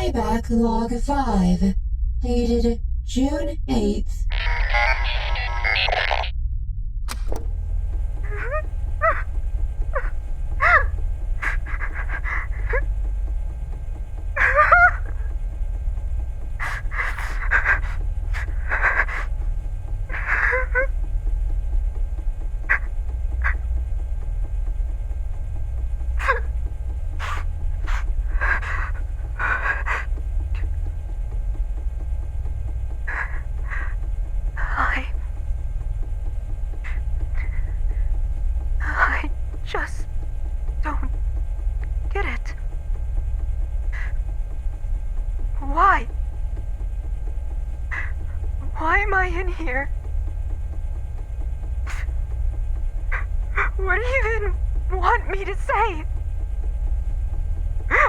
Playback Log 5, dated June 8th. I just don't get it. Why? Why am I in here? What do you even want me to say?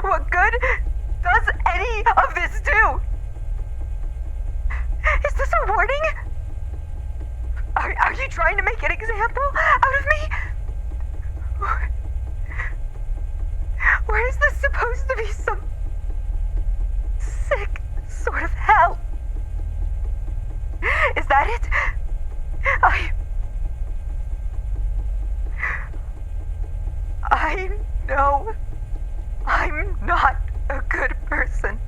What good does any of this do? Is this a warning? Are you trying to make an example out of me? Or is this supposed to be some sick sort of hell? Is that it? I know I'm not a good person.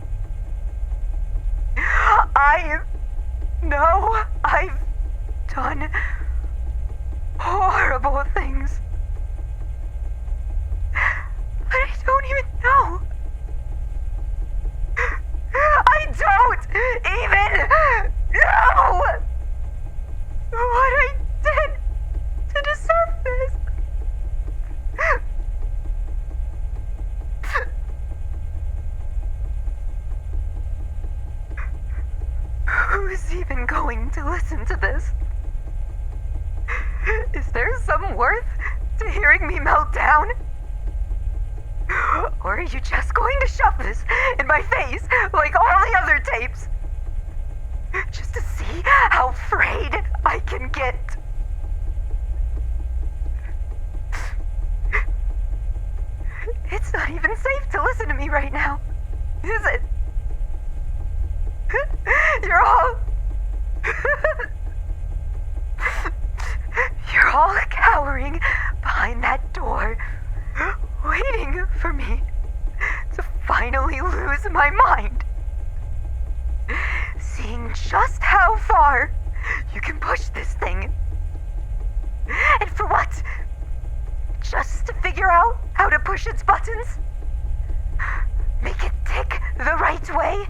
I know I've done horrible things. But I don't even know. I don't even know what I did to deserve this. Who's even going to listen to this? Is there some worth to hearing me melt down? Or are you just going to shove this in my face like all the other tapes? Just to see how frayed I can get? It's not even safe to listen to me right now, is it? You're all cowering behind that door, waiting for me to finally lose my mind. Seeing just how far you can push this thing. And for what? Just to figure out how to push its buttons? Make it tick the right way?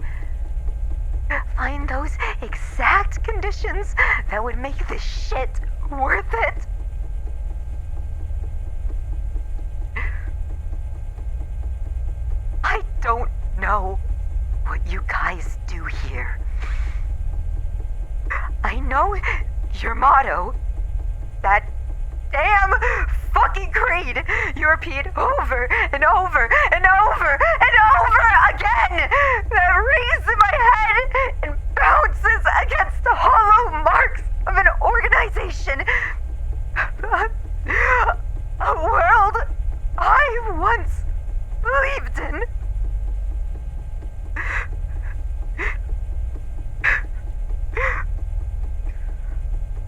Find those exact conditions that would make this shit worth it? I don't know what you guys do here. I know your motto, that damn fucking creed you repeat over and over and over and over again, that rings in my head and bounces against the hollow marks of an organization. A world I once believed in.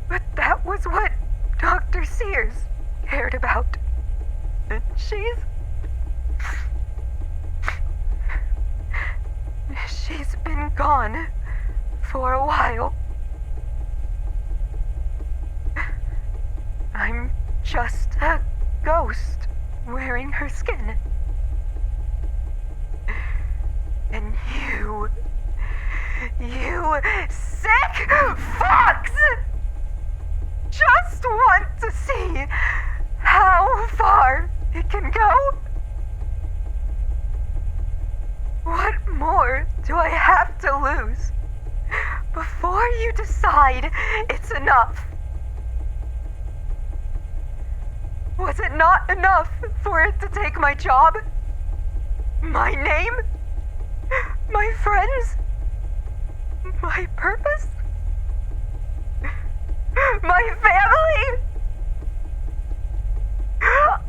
But that was what Dr. Sears cared about. And she's been gone for a while. I'm just a ghost wearing her skin. And you sick fucks, just want to see how far it can go? What more do I have to lose before you decide it's enough? Was it not enough for it to take my job? My name? My friends? My purpose? My family?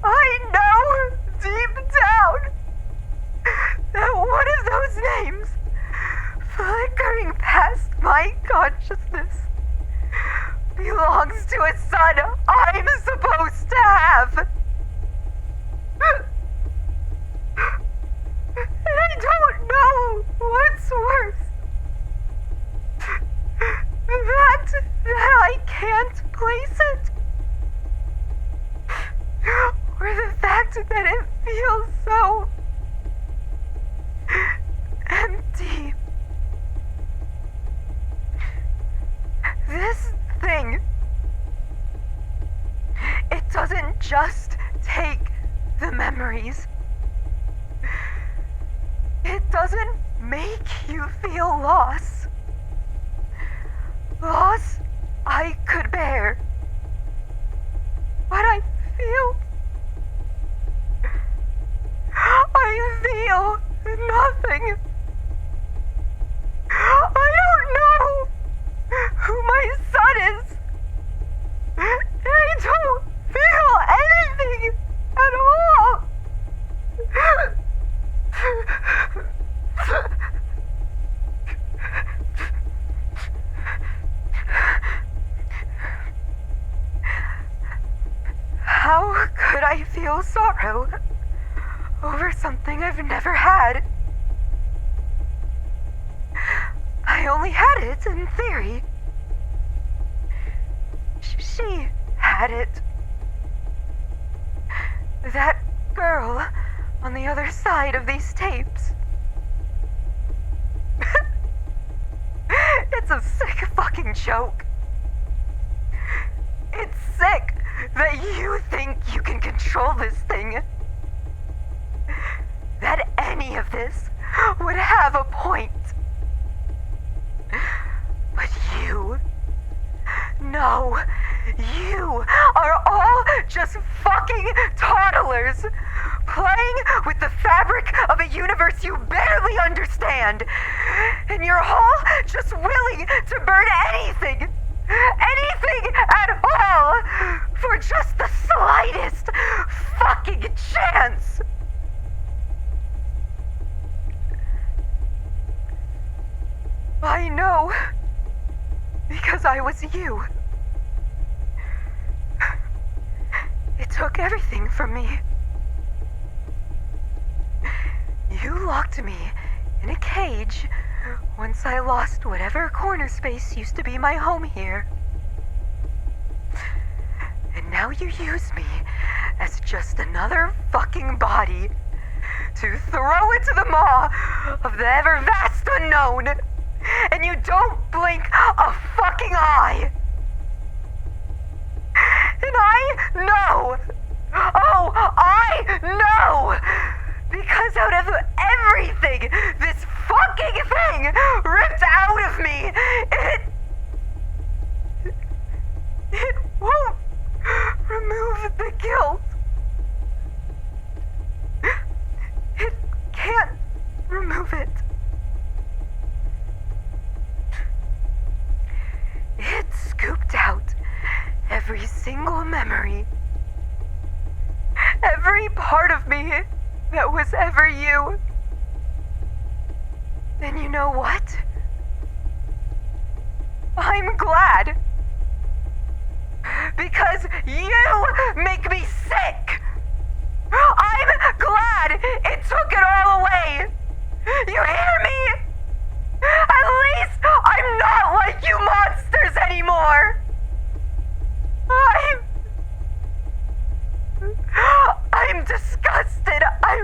I know deep down that one of those names that it feels so empty. This thing, it doesn't just take the memories. It doesn't make you feel loss. Loss I could bear. But I feel nothing. I don't know who my son is. And I don't feel anything at all. How could I feel sorrow over something I've never had? I only had it in theory. She had it. That girl on the other side of these tapes. It's a sick fucking joke. It's sick that you think you can control this thing. That any of this would have a point. But you... No, you are all just fucking toddlers, playing with the fabric of a universe you barely understand. And you're all just willing to burn anything at all, for just the slightest fucking chance. I know, because I was you. It took everything from me. You locked me in a cage once I lost whatever corner space used to be my home here. And now you use me as just another fucking body to throw into the maw of the ever-vast unknown. And you don't blink a fucking eye. And I know. Oh, I know. Because out of everything this fucking thing ripped out of me, it won't remove the guilt. It can't remove it. It scooped out every single memory, every part of me that was ever you. And you know what? I'm glad. Because you make me sick. I'm glad it took it all away. You hear me? At least I'm not like you monsters anymore. I'm disgusted. I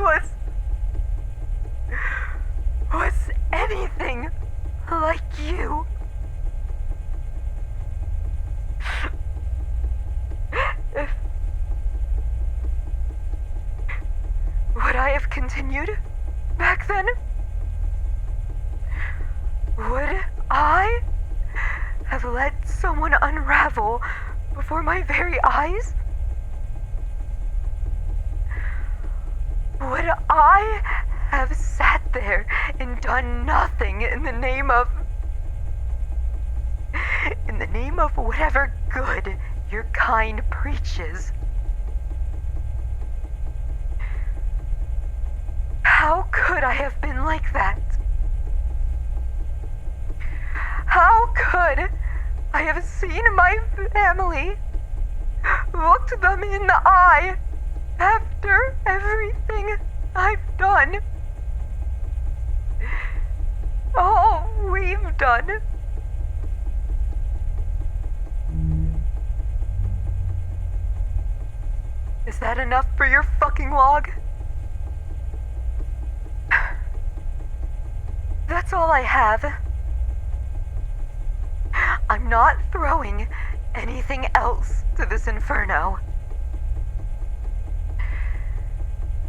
was anything like you. Would I have continued back then? Would I have let someone unravel before my very eyes? Would I have sat there and done nothing in the name of whatever good your kind preaches? How could I have been like that? How could I have seen my family, looked them in the eye after everything I've done? All we've done. Is that that enough for your fucking log? That's all I have. I'm not throwing anything else to this inferno.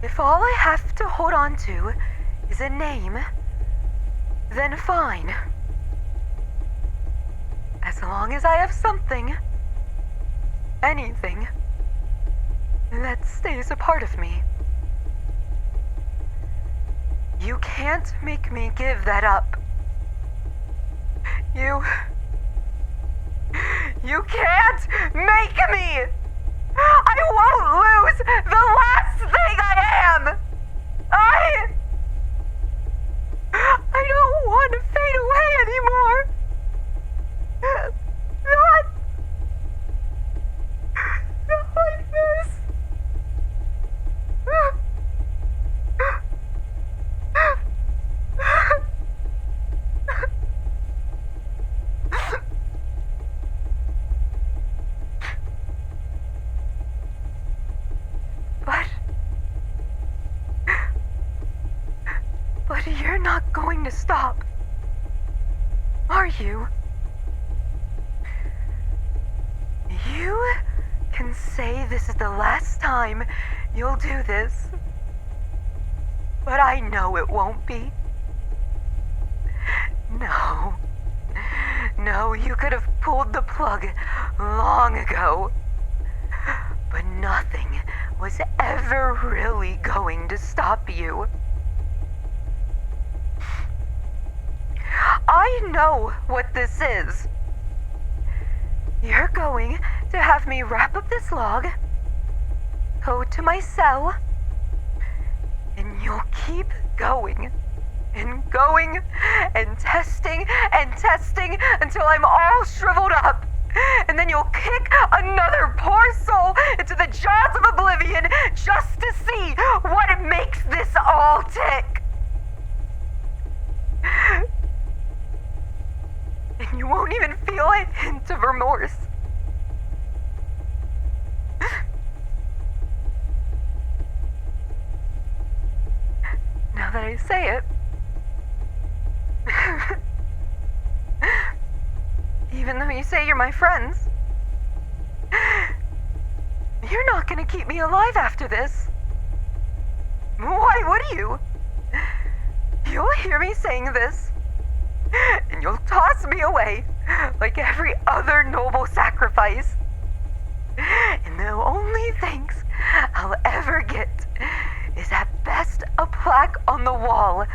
If all I have to hold on to is a name, then fine. As long as I have something, anything, that stays a part of me. You can't make me give that up. You can't make me! I won't lose the last thing I am! I don't want to fade away anymore! Not like this! But you're not going to stop, are you? You can say this is the last time you'll do this, but I know it won't be. No, you could have pulled the plug long ago, but nothing was ever really going to stop you. I know what this is. You're going to have me wrap up this log, go to my cell, and you'll keep going and going and testing until I'm all shriveled up. And then you'll kick another poor soul into the jaws of oblivion just to see what makes this all tick. And you won't even feel a hint of remorse. Now that I say it, even though you say you're my friends, you're not gonna keep me alive after this. Why would you? You'll hear me saying this, and you'll toss me away like every other noble sacrifice. And the only thanks I'll ever get is at best a plaque on the wall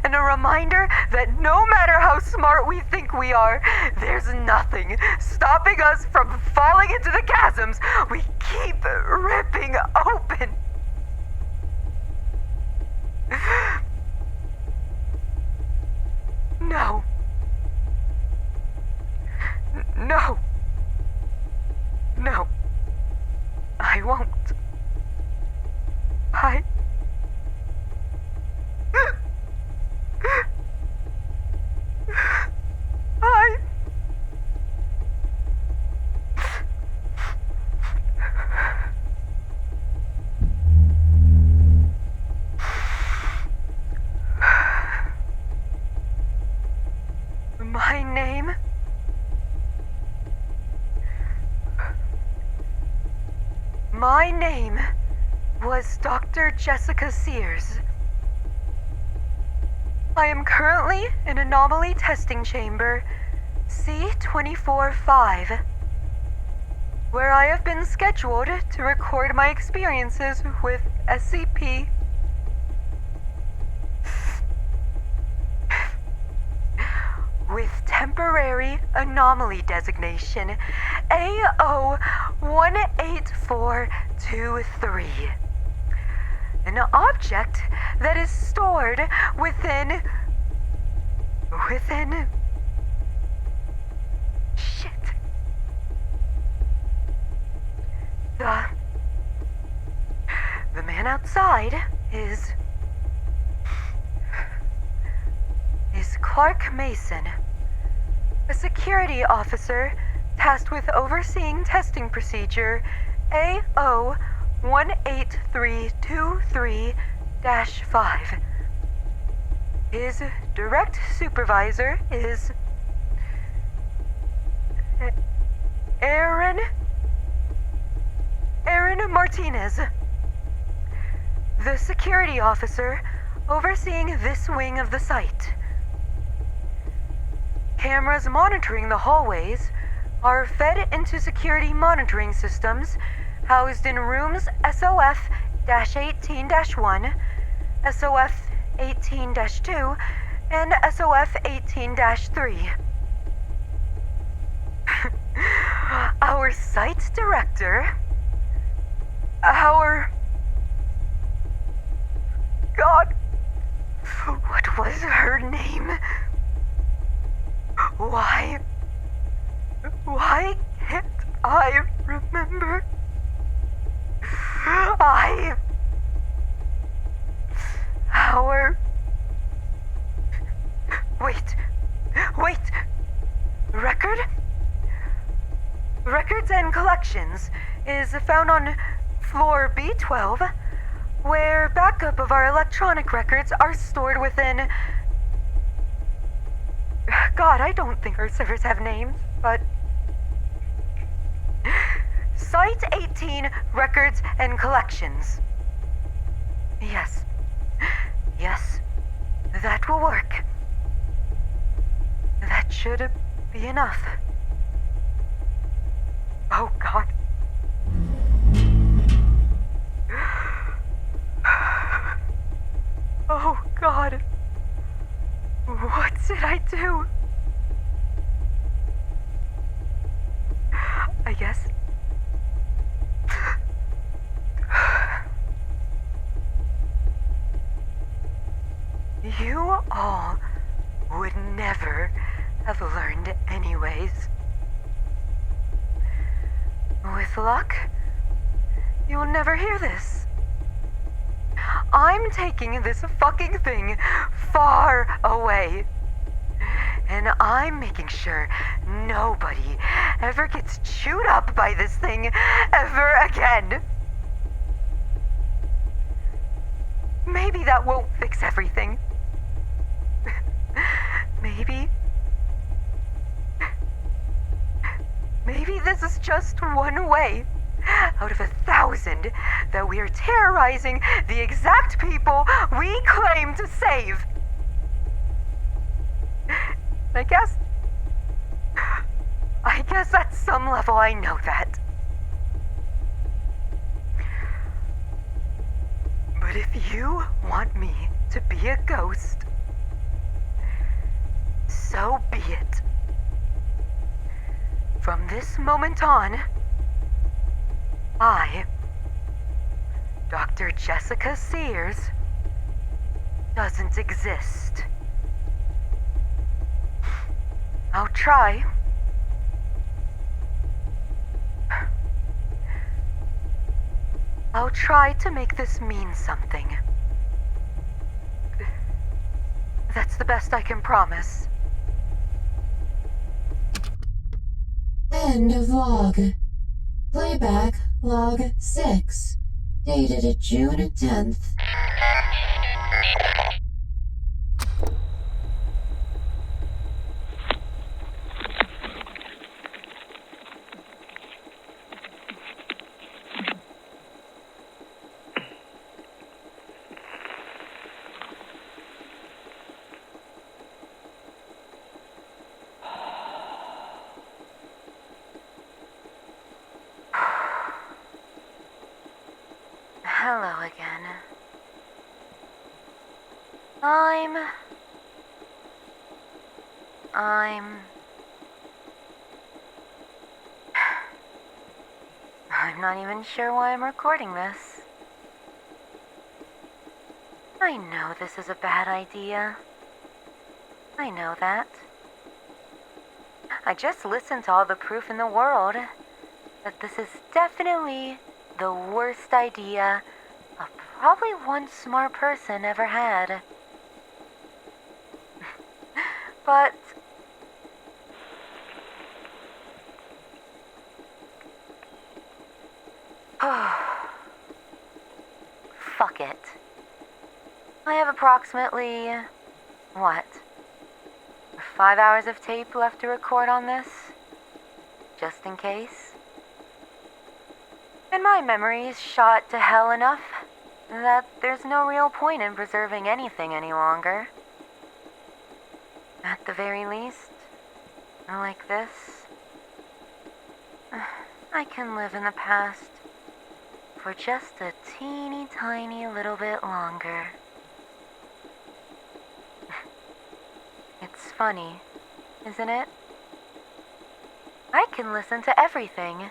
and a reminder that no matter how smart we think we are, there's nothing stopping us from falling into the chasms we keep ripping open. No. No. I won't. My name was Dr. Jessica Sears. I am currently in anomaly testing chamber C-24-5, where I have been scheduled to record my experiences with SCP. With temporary anomaly designation AO-18423. An object that is stored within... Shit. The man outside is Clark Mason, a security officer tasked with overseeing testing procedure 18323-5. His direct supervisor is Aaron Martinez, the security officer overseeing this wing of the site. Cameras monitoring the hallways are fed into security monitoring systems housed in rooms SOF-18-1, SOF-18-2, and SOF-18-3. Our site director, God, what was her name? Why can't I remember? Wait. Records and collections is found on floor B12, where backup of our electronic records are stored within... God, I don't think our servers have names, but... Site 18, Records and Collections. Yes, that will work. That should be enough. Oh, God. Oh, God. What did I do? I guess... You all would never have learned anyways. With luck, you'll never hear this. I'm taking this fucking thing far away. And I'm making sure nobody ever gets chewed up by this thing ever again. Maybe that won't fix everything. Maybe this is just one way out of 1,000 that we are terrorizing the exact people we claim to save. I guess at some level I know that. But if you want me to be a ghost, so be it. From this moment on, I, Dr. Jessica Sears, doesn't exist. I'll try. I'll try to make this mean something. That's the best I can promise. End of log. Playback log 6. Dated June 10th. Hello again. I'm not even sure why I'm recording this. I know this is a bad idea. I know that. I just listened to all the proof in the world that this is definitely the worst idea probably one smart person ever had. But... fuck it. I have approximately, 5 hours of tape left to record on this? Just in case. And my memory is shot to hell enough that there's no real point in preserving anything any longer. At the very least, like this, I can live in the past for just a teeny tiny little bit longer. It's funny, isn't it? I can listen to everything.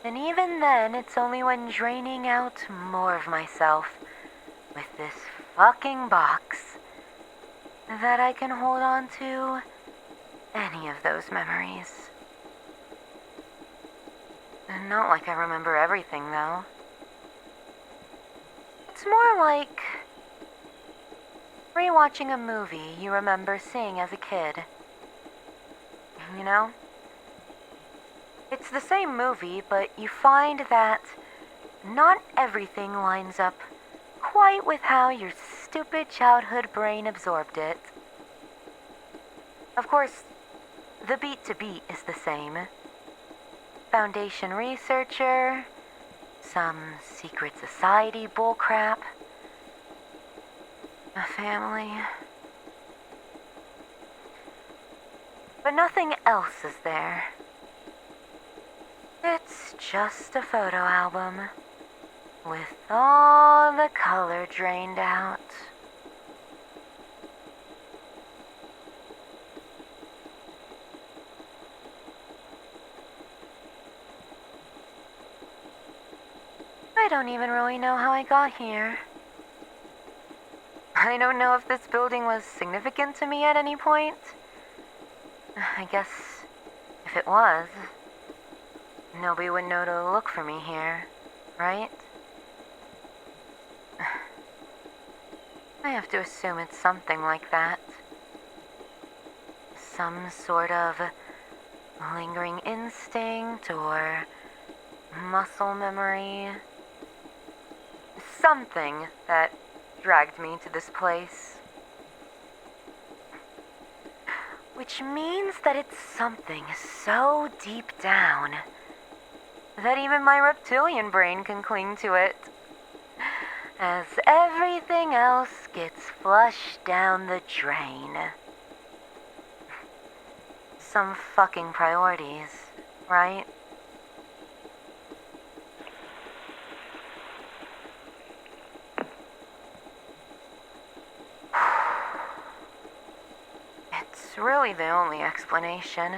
And even then, it's only when draining out more of myself with this fucking box that I can hold on to any of those memories. And not like I remember everything, though. It's more like rewatching a movie you remember seeing as a kid. You know? It's the same movie, but you find that not everything lines up quite with how your stupid childhood brain absorbed it. Of course, the beat to beat is the same. Foundation researcher, some secret society bullcrap, a family. But nothing else is there. It's just a photo album with all the color drained out. I don't even really know how I got here. I don't know if this building was significant to me at any point. I guess if it was, nobody would know to look for me here, right? I have to assume it's something like that. Some sort of lingering instinct or muscle memory. Something that dragged me to this place. Which means that it's something so deep down that even my reptilian brain can cling to it, as everything else gets flushed down the drain. Some fucking priorities, right? It's really the only explanation.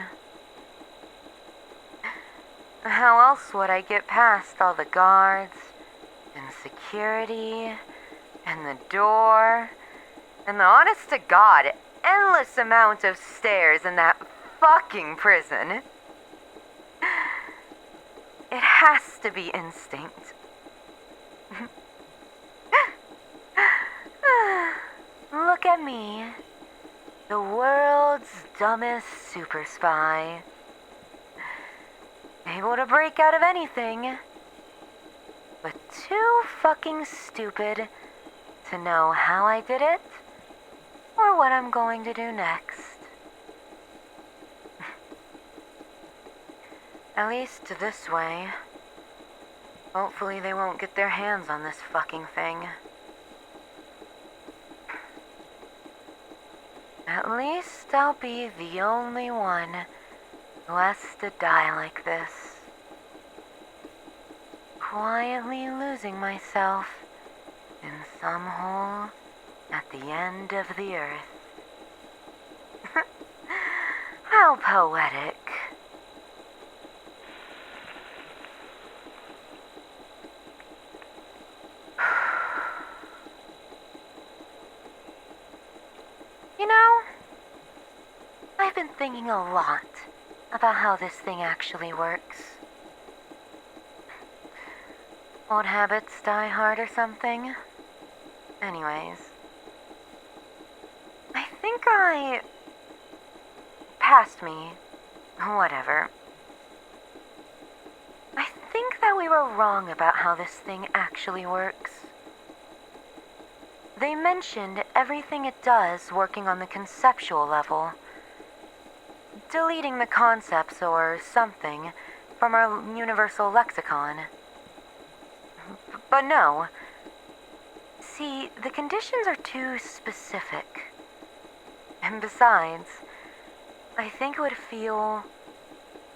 How else would I get past all the guards, and security, and the door, and the honest to God, endless amount of stairs in that fucking prison? It has to be instinct. Look at me, the world's dumbest super spy. Able to break out of anything, but too fucking stupid to know how I did it or what I'm going to do next. At least this way. Hopefully they won't get their hands on this fucking thing. At least I'll be the only one who has to die like this. Quietly losing myself in some hole at the end of the earth. How poetic. You know, I've been thinking a lot about how this thing actually works. Old habits die hard or something. Anyways, I think past me, whatever. I think that we were wrong about how this thing actually works. They mentioned everything it does working on the conceptual level. Deleting the concepts or something from our universal lexicon. But no. See, the conditions are too specific. And besides, I think it would feel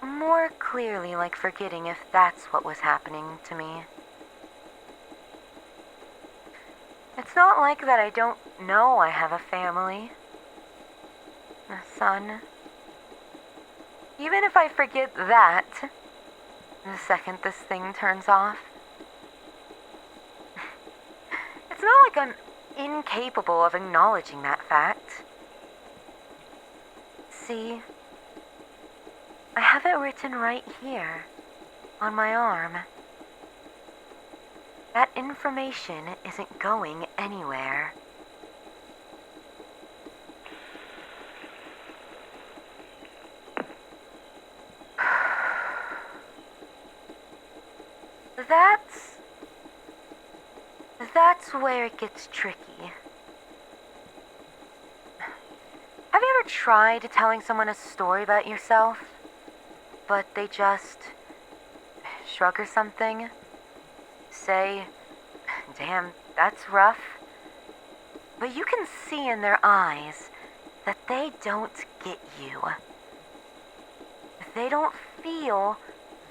more clearly like forgetting if that's what was happening to me. It's not like that I don't know I have a family. A son. Even if I forget that, the second this thing turns off. It's not like I'm incapable of acknowledging that fact. See, I have it written right here, on my arm. That information isn't going anywhere. That's where it gets tricky. Have you ever tried telling someone a story about yourself, but they just shrug or something? Say, damn, that's rough. But you can see in their eyes that they don't get you. They don't feel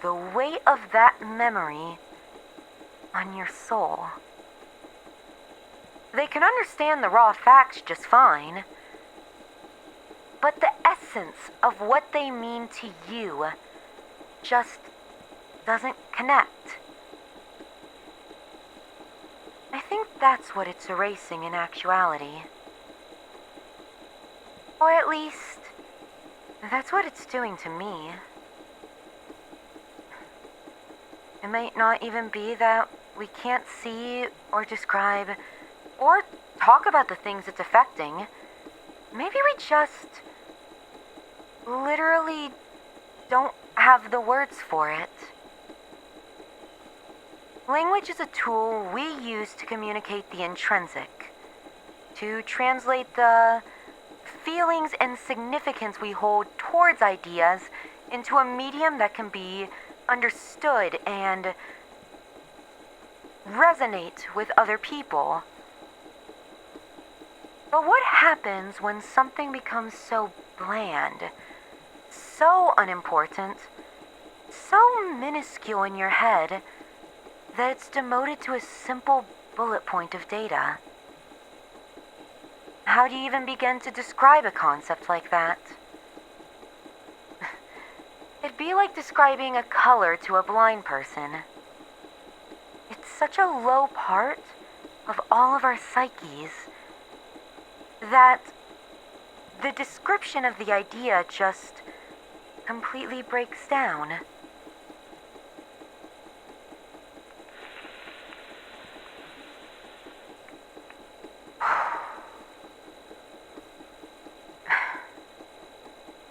the weight of that memory on your soul. They can understand the raw facts just fine, but the essence of what they mean to you just doesn't connect. I think that's what it's erasing in actuality. Or at least, that's what it's doing to me. It might not even be that we can't see or describe or talk about the things it's affecting. Maybe we just literally don't have the words for it. Language is a tool we use to communicate the intrinsic, to translate the feelings and significance we hold towards ideas into a medium that can be understood and resonate with other people. But what happens when something becomes so bland, so unimportant, so minuscule in your head that it's demoted to a simple bullet point of data? How do you even begin to describe a concept like that? It'd be like describing a color to a blind person. It's such a low part of all of our psyches that the description of the idea just completely breaks down.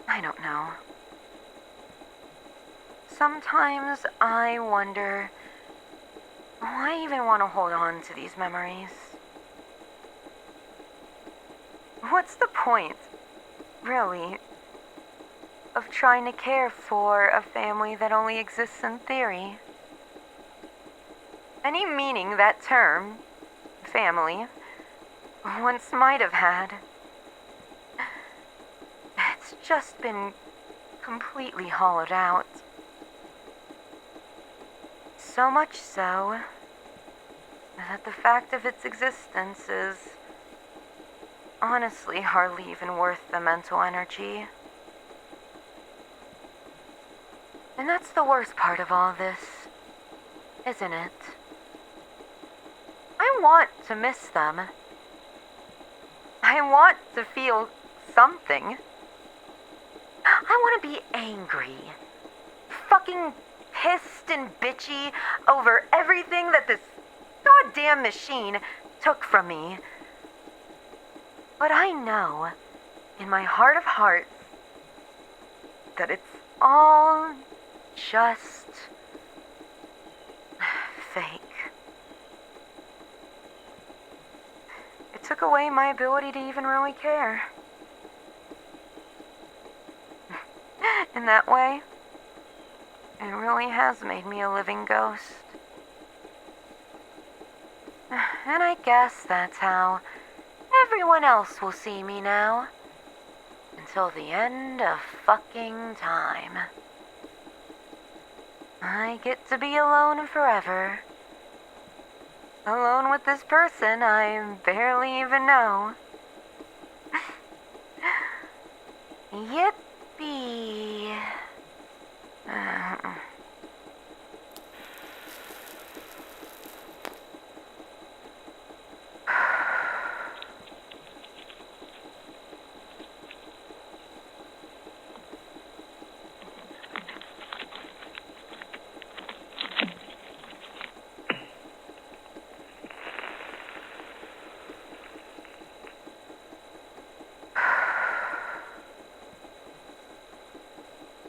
I don't know. Sometimes I wonder why I even want to hold on to these memories. What's the point, really, of trying to care for a family that only exists in theory? Any meaning that term, family, once might have had, it's just been completely hollowed out. So much so that the fact of its existence is honestly hardly even worth the mental energy. And that's the worst part of all this, isn't it? I want to miss them. I want to feel something. I want to be angry. Fucking pissed and bitchy over everything that this goddamn machine took from me. But I know, in my heart of hearts, that it's all just fake. took away my ability to even really care. In that way, it really has made me a living ghost. And I guess that's how everyone else will see me now. Until the end of fucking time. I get to be alone forever. Alone with this person I barely even know. Yippee.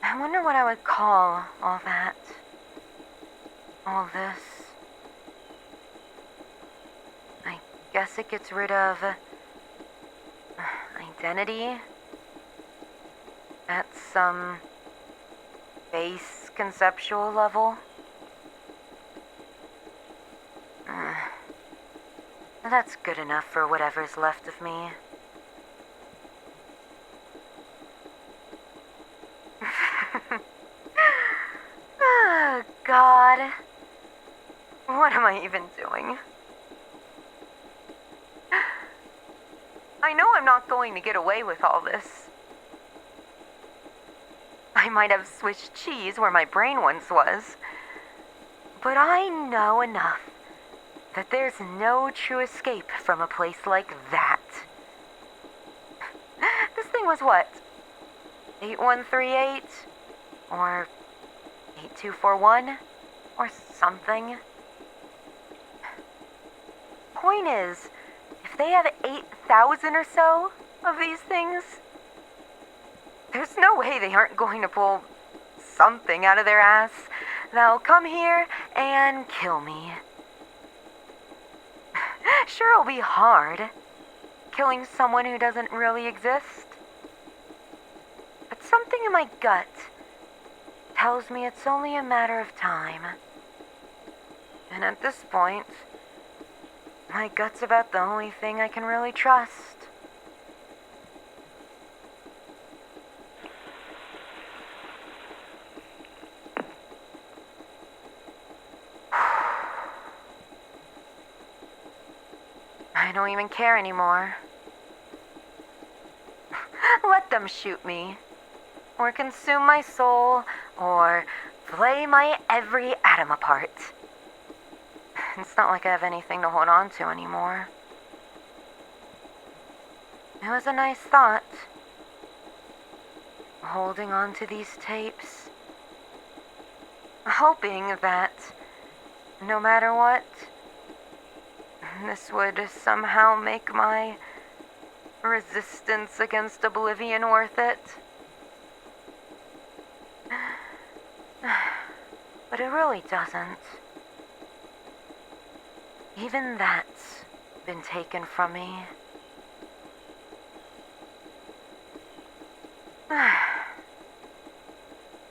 I wonder what I would call all that. All this. I guess it gets rid of identity at some base conceptual level. That's good enough for whatever's left of me. Oh, God. What am I even doing? I know I'm not going to get away with all this. I might have switched cheese where my brain once was. But I know enough that there's no true escape from a place like that. This thing was what? 8138? Or 8241? Or something? Point is, if they have 8,000 or so of these things, there's no way they aren't going to pull something out of their ass that'll come here and kill me. Sure, it'll be hard, killing someone who doesn't really exist. But something in my gut tells me it's only a matter of time. And at this point, my gut's about the only thing I can really trust. I don't even care anymore. Let them shoot me, or consume my soul, or flay my every atom apart. It's not like I have anything to hold on to anymore. It was a nice thought, holding on to these tapes, hoping that no matter what, this would somehow make my resistance against oblivion worth it. But it really doesn't. Even that's been taken from me.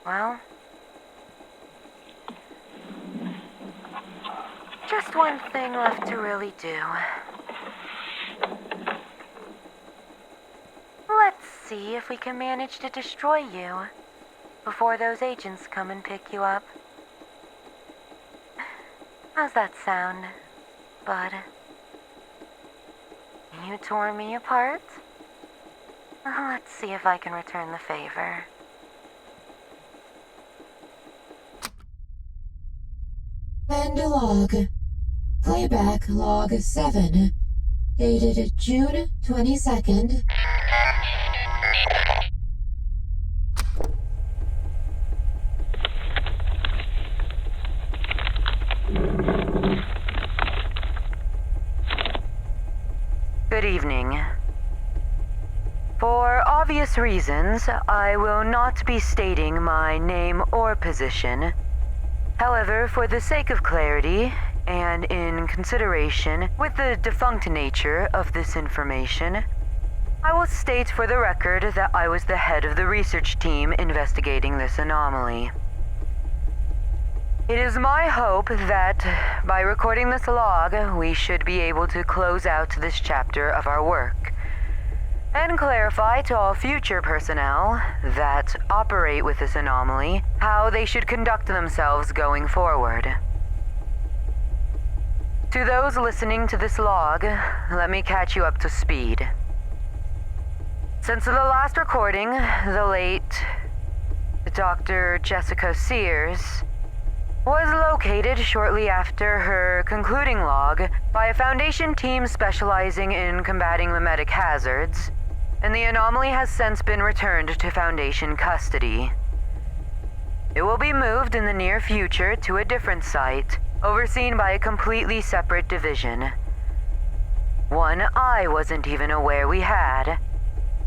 Well, just one thing left to really do. Let's see if we can manage to destroy you before those agents come and pick you up. How's that sound, bud? You tore me apart? Let's see if I can return the favor. End log. Playback log 7. Dated June 22nd. Good evening. For obvious reasons, I will not be stating my name or position. However, for the sake of clarity, and in consideration with the defunct nature of this information, I will state for the record that I was the head of the research team investigating this anomaly. It is my hope that, by recording this log, we should be able to close out this chapter of our work and clarify to all future personnel that operate with this anomaly how they should conduct themselves going forward. To those listening to this log, let me catch you up to speed. Since the last recording, the late Dr. Jessica Sears was located shortly after her concluding log by a Foundation team specializing in combating mimetic hazards, and the anomaly has since been returned to Foundation custody. It will be moved in the near future to a different site, overseen by a completely separate division. One I wasn't even aware we had,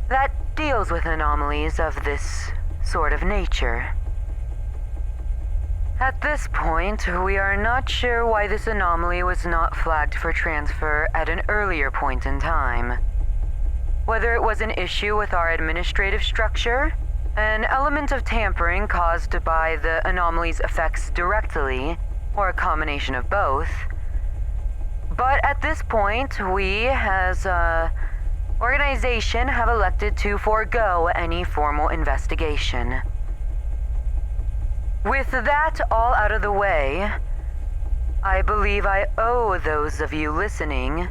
that deals with anomalies of this sort of nature. At this point, we are not sure why this anomaly was not flagged for transfer at an earlier point in time. Whether it was an issue with our administrative structure, an element of tampering caused by the anomaly's effects directly, or a combination of both. But at this point, we, as an organization, have elected to forego any formal investigation. With that all out of the way, I believe I owe those of you listening,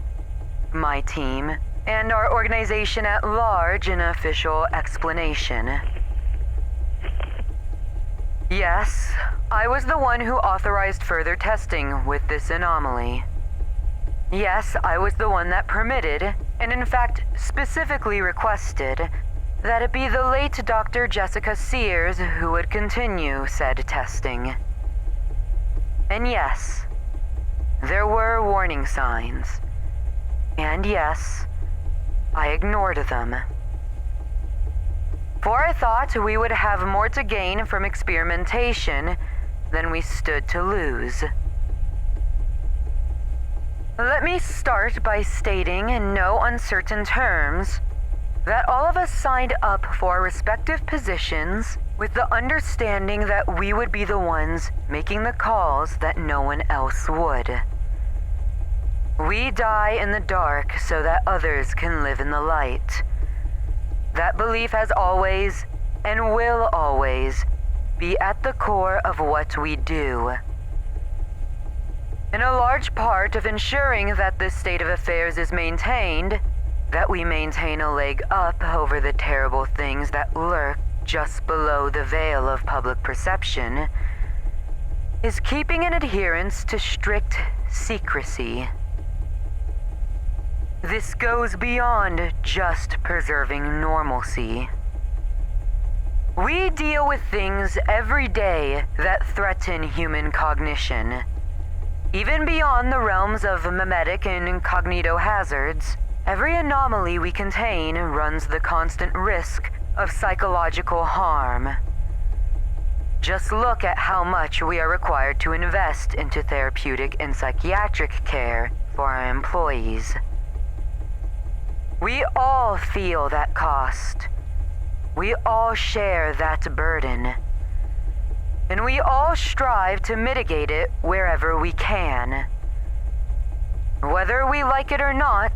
my team, and our organization at large an official explanation. Yes, I was the one who authorized further testing with this anomaly. Yes, I was the one that permitted, and in fact specifically requested, that it be the late Dr. Jessica Sears who would continue said testing. And yes, there were warning signs. And yes, I ignored them. For I thought we would have more to gain from experimentation than we stood to lose. Let me start by stating in no uncertain terms that all of us signed up for our respective positions with the understanding that we would be the ones making the calls that no one else would. We die in the dark so that others can live in the light. That belief has always, and will always, be at the core of what we do. And a large part of ensuring that this state of affairs is maintained, that we maintain a leg up over the terrible things that lurk just below the veil of public perception, is keeping an adherence to strict secrecy. This goes beyond just preserving normalcy. We deal with things every day that threaten human cognition. Even beyond the realms of mimetic and incognito hazards, every anomaly we contain runs the constant risk of psychological harm. Just look at how much we are required to invest into therapeutic and psychiatric care for our employees. We all feel that cost. We all share that burden. And we all strive to mitigate it wherever we can. Whether we like it or not,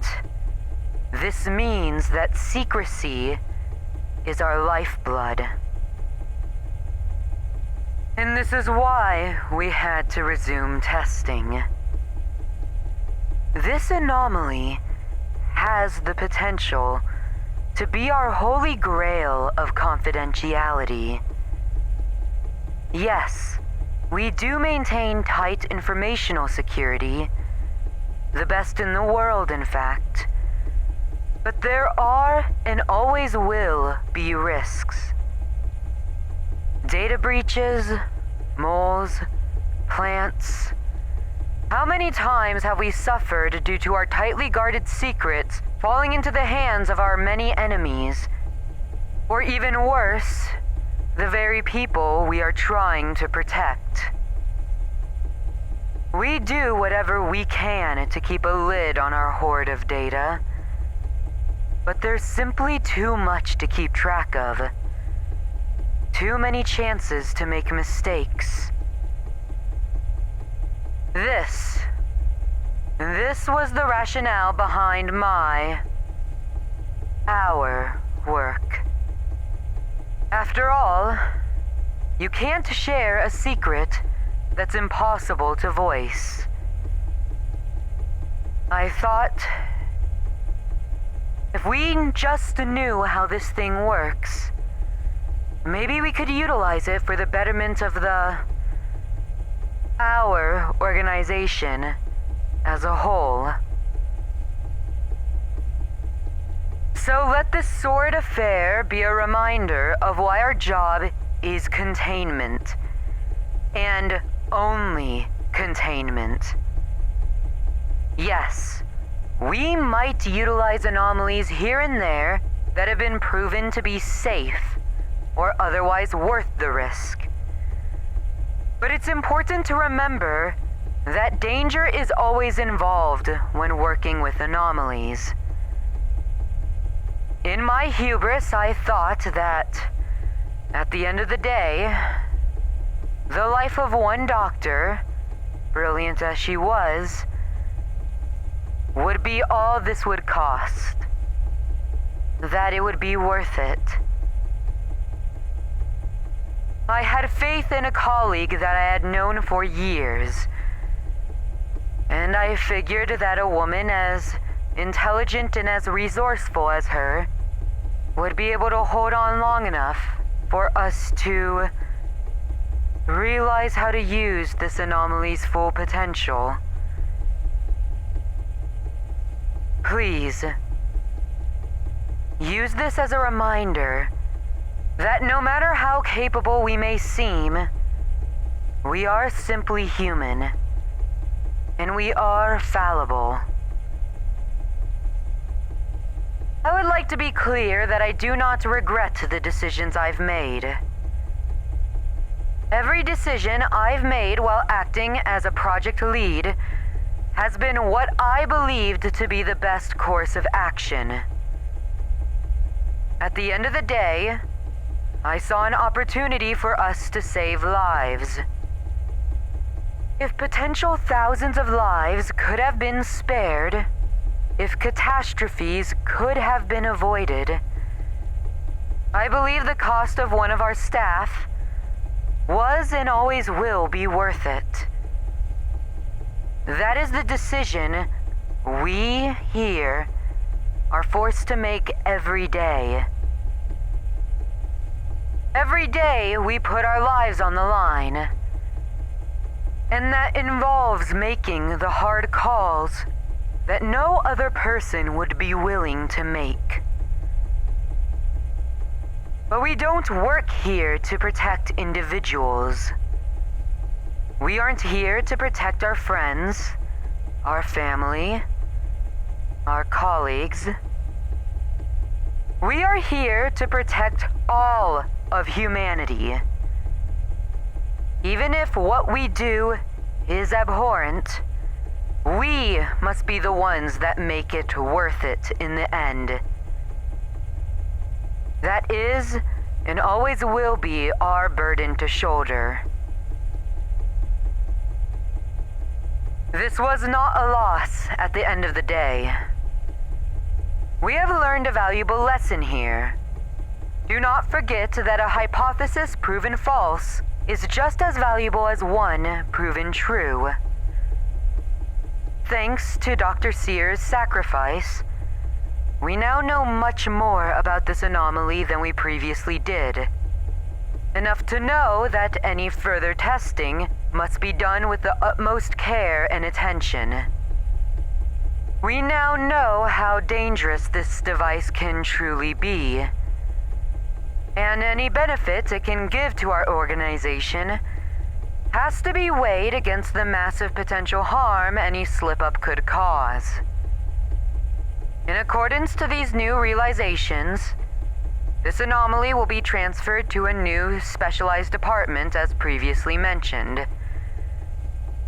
this means that secrecy is our lifeblood. And this is why we had to resume testing. This anomaly has the potential to be our holy grail of confidentiality. Yes, we do maintain tight informational security, the best in the world, in fact. But there are and always will be risks. Data breaches, moles, plants. How many times have we suffered due to our tightly guarded secrets falling into the hands of our many enemies? Or even worse, the very people we are trying to protect. We do whatever we can to keep a lid on our hoard of data, but there's simply too much to keep track of. Too many chances to make mistakes. This was the rationale behind our work. After all, you can't share a secret that's impossible to voice. I thought, if we just knew how this thing works, maybe we could utilize it for the betterment of our organization as a whole. So let this sword affair be a reminder of why our job is containment. And only containment. Yes, we might utilize anomalies here and there that have been proven to be safe or otherwise worth the risk. But it's important to remember that danger is always involved when working with anomalies. In my hubris, I thought that, at the end of the day, the life of one doctor, brilliant as she was, would be all this would cost. That it would be worth it. I had faith in a colleague that I had known for years, and I figured that a woman as intelligent and as resourceful as her would be able to hold on long enough for us to realize how to use this anomaly's full potential. Please, use this as a reminder that no matter how capable we may seem, we are simply human, and we are fallible. I would like to be clear that I do not regret the decisions I've made. Every decision I've made while acting as a project lead has been what I believed to be the best course of action. At the end of the day, I saw an opportunity for us to save lives. If potential thousands of lives could have been spared, if catastrophes could have been avoided, I believe the cost of one of our staff was and always will be worth it. That is the decision we here are forced to make every day. Every day we put our lives on the line. And that involves making the hard calls that no other person would be willing to make. But we don't work here to protect individuals. We aren't here to protect our friends, our family, our colleagues. We are here to protect all of humanity. Even if what we do is abhorrent, we must be the ones that make it worth it in the end. That is, and always will be, our burden to shoulder. This was not a loss at the end of the day. We have learned a valuable lesson here. Do not forget that a hypothesis proven false is just as valuable as one proven true. Thanks to Dr. Sears' sacrifice, we now know much more about this anomaly than we previously did. Enough to know that any further testing must be done with the utmost care and attention. We now know how dangerous this device can truly be, and any benefit it can give to our organization has to be weighed against the massive potential harm any slip-up could cause. In accordance to these new realizations, this anomaly will be transferred to a new specialized department as previously mentioned.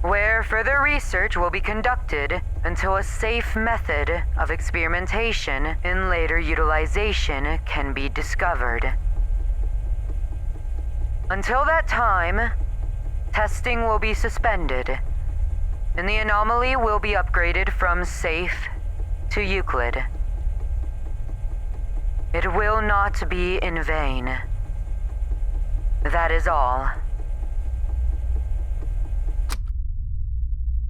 where further research will be conducted until a safe method of experimentation and later utilization can be discovered. Until that time, testing will be suspended, and the anomaly will be upgraded from safe to Euclid. It will not be in vain. That is all.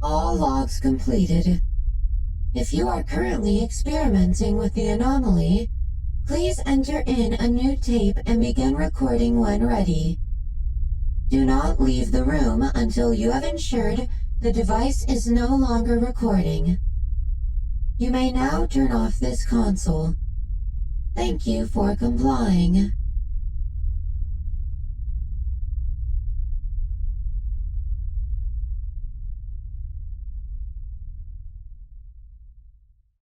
All logs completed. If you are currently experimenting with the anomaly, please enter in a new tape and begin recording when ready. Do not leave the room until you have ensured the device is no longer recording. You may now turn off this console. Thank you for complying.